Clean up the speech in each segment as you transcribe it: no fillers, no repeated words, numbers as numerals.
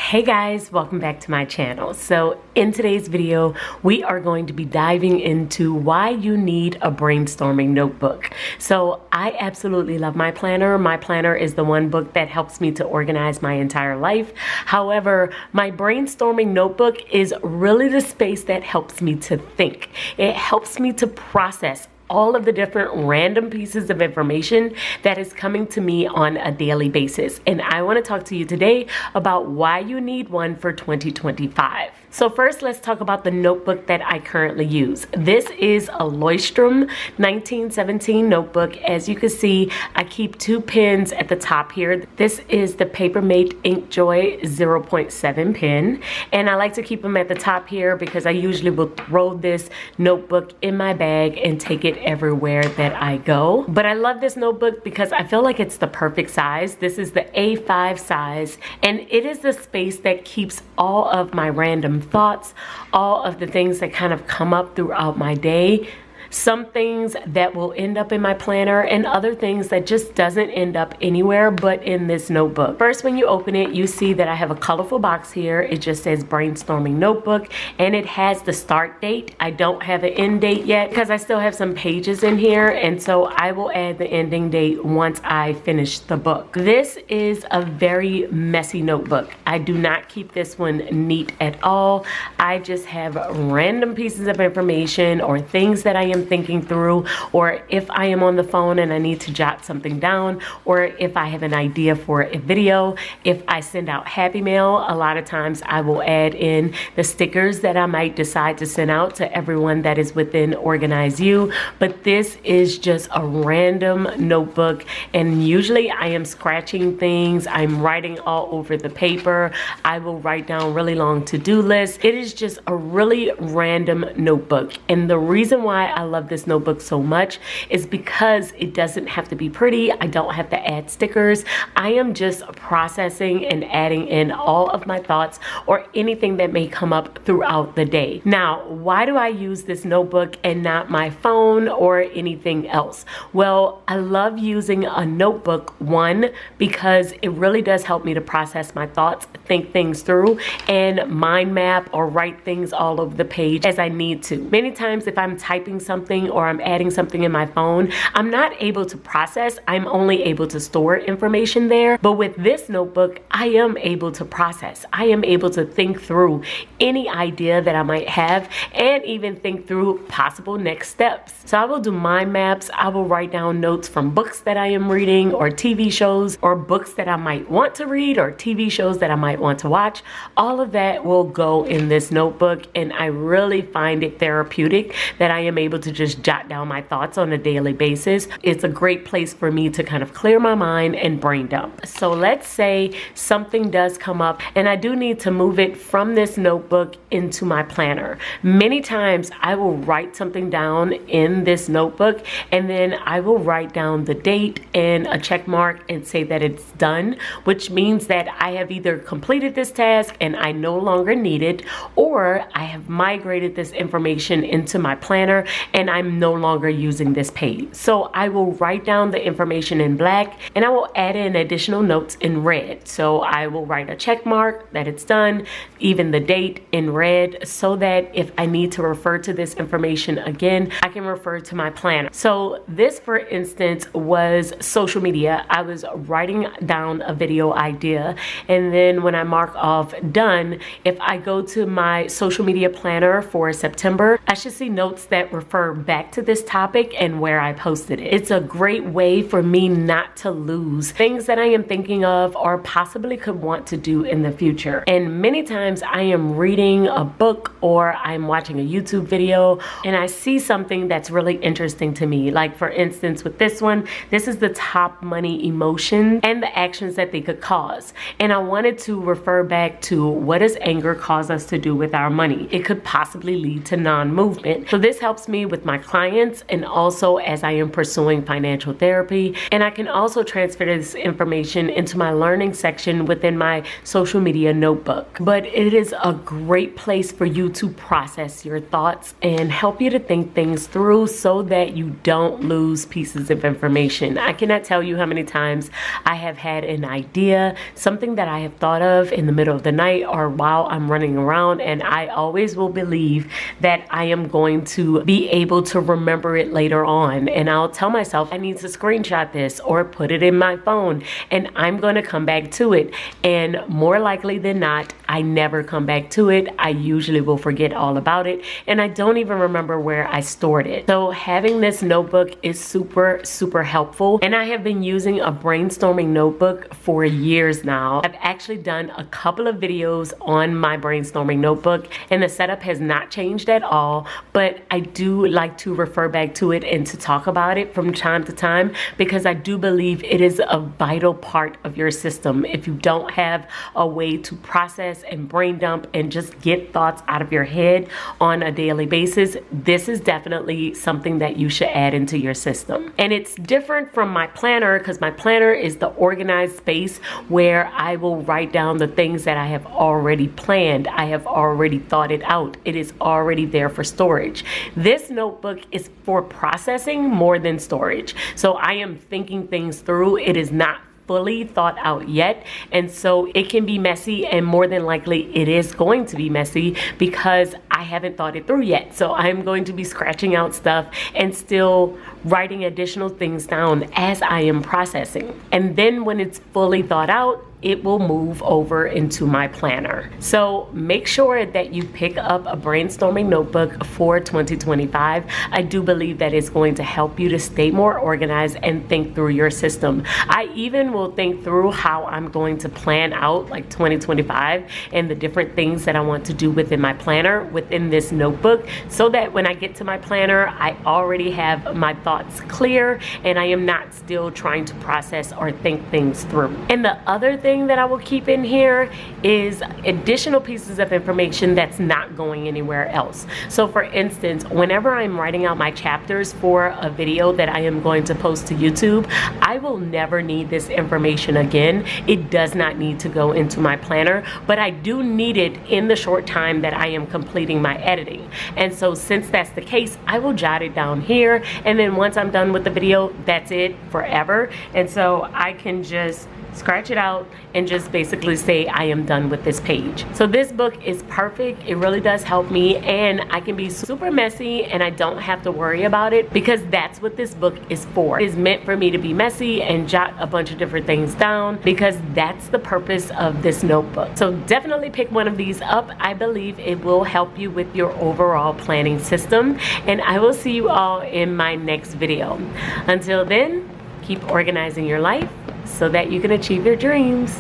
Hey guys, welcome back to my channel. So in today's video, we are going to be diving into why you need a brainstorming notebook. So I absolutely love my planner. My planner is the one book that helps me to organize my entire life. However, my brainstorming notebook is really the space that helps me to think. It helps me to process all of the different random pieces of information that is coming to me on a daily basis. And I want to talk to you today about why you need one for 2025. So first, let's talk about the notebook that I currently use. This is a Leuchtturm 1917 notebook. As you can see, I keep two pens at the top here. This is the Papermate InkJoy 0.7 pen. And I like to keep them at the top here because I usually will throw this notebook in my bag and take it everywhere that I go. But I love this notebook because I feel like it's the perfect size. This is the A5 size, and it is the space that keeps all of my random thoughts, all of the things that kind of come up throughout my day. Some things that will end up in my planner and other things that just doesn't end up anywhere but in this notebook. First, when you open it, you see that I have a colorful box here. It just says brainstorming notebook and it has the start date. I don't have an end date yet because I still have some pages in here, and so I will add the ending date once I finish the book. This is a very messy notebook. I do not keep this one neat at all. I just have random pieces of information or things that I am thinking through, or if I am on the phone and I need to jot something down, or if I have an idea for a video. If I send out happy mail, a lot of times I will add in the stickers that I might decide to send out to everyone that is within Organize You. But this is just a random notebook, and usually I am scratching things, I'm writing all over the paper, I will write down really long to-do lists. It is just a really random notebook, and the reason why I love this notebook so much is because it doesn't have to be pretty. I don't have to add stickers. I am just processing and adding in all of my thoughts or anything that may come up throughout the day. Now, why do I use this notebook and not my phone or anything else? Well, I love using a notebook, one, because it really does help me to process my thoughts, think things through, and mind map or write things all over the page as I need to. Many times if I'm typing something or I'm adding something in my phone, I'm not able to process. I'm only able to store information there. But with this notebook, I am able to process. I am able to think through any idea that I might have and even think through possible next steps. So I will do mind maps. I will write down notes from books that I am reading or TV shows or books that I might want to read or TV shows that I might want to watch. All of that will go in this notebook, and I really find it therapeutic that I am able to just jot down my thoughts on a daily basis. It's a great place for me to kind of clear my mind and brain dump. So let's say something does come up and I do need to move it from this notebook into my planner. Many times I will write something down in this notebook, and then I will write down the date and a check mark and say that it's done, which means that I have either completed this task and I no longer need it, or I have migrated this information into my planner and I'm no longer using this page. So I will write down the information in black and I will add in additional notes in red. So I will write a check mark that it's done, even the date in red, so that if I need to refer to this information again, I can refer to my planner. So this, for instance, was social media. I was writing down a video idea, and then when I mark off done, if I go to my social media planner for September, I should see notes that refer back to this topic and where I posted it. It's a great way for me not to lose things that I am thinking of or possibly could want to do in the future. And many times I am reading a book or I'm watching a YouTube video and I see something that's really interesting to me. Like for instance, with this one, this is the top money emotions and the actions that they could cause. And I wanted to refer back to, what does anger cause us to do with our money? It could possibly lead to non-movement. So this helps me with with my clients and also as I am pursuing financial therapy. And I can also transfer this information into my learning section within my social media notebook. But it is a great place for you to process your thoughts and help you to think things through so that you don't lose pieces of information. I cannot tell you how many times I have had an idea, something that I have thought of in the middle of the night or while I'm running around, and I always will believe that I am going to be able to remember it later on. And I'll tell myself I need to screenshot this or put it in my phone, and I'm going to come back to it. And more likely than not, I never come back to it. I usually will forget all about it, and I don't even remember where I stored it. So having this notebook is super helpful, and I have been using a brainstorming notebook for years now. I've actually done a couple of videos on my brainstorming notebook, and the setup has not changed at all, but I do like to refer back to it and to talk about it from time to time because I do believe it is a vital part of your system. If you don't have a way to process and brain dump and just get thoughts out of your head on a daily basis, this is definitely something that you should add into your system. And it's different from my planner because my planner is the organized space where I will write down the things that I have already planned. I have already thought it out. It is already there for storage. This notebook is for processing more than storage. So I am thinking things through. It is not fully thought out yet, and so it can be messy, and more than likely it is going to be messy because I haven't thought it through yet. So I'm going to be scratching out stuff and still writing additional things down as I am processing, and then when it's fully thought out, it will move over into my planner. So make sure that you pick up a brainstorming notebook for 2025. I do believe that it's going to help you to stay more organized and think through your system. I even will think through how I'm going to plan out like 2025 and the different things that I want to do within my planner within this notebook, so that when I get to my planner, I already have my thoughts clear and I am not still trying to process or think things through. And the other thing that I will keep in here is additional pieces of information that's not going anywhere else. So for instance, whenever I'm writing out my chapters for a video that I am going to post to YouTube, I will never need this information again. It does not need to go into my planner, but I do need it in the short time that I am completing my editing. And so since that's the case, I will jot it down here, and then once I'm done with the video, that's it forever. And so I can just scratch it out and just basically say I am done with this page. So this book is perfect. It really does help me, and I can be super messy and I don't have to worry about it because that's what this book is for. It is meant for me to be messy and jot a bunch of different things down because that's the purpose of this notebook. So definitely pick one of these up. I believe it will help you with your overall planning system, and I will see you all in my next video. Until then, keep organizing your life so that you can achieve your dreams.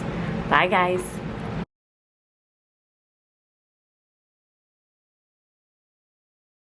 Bye guys.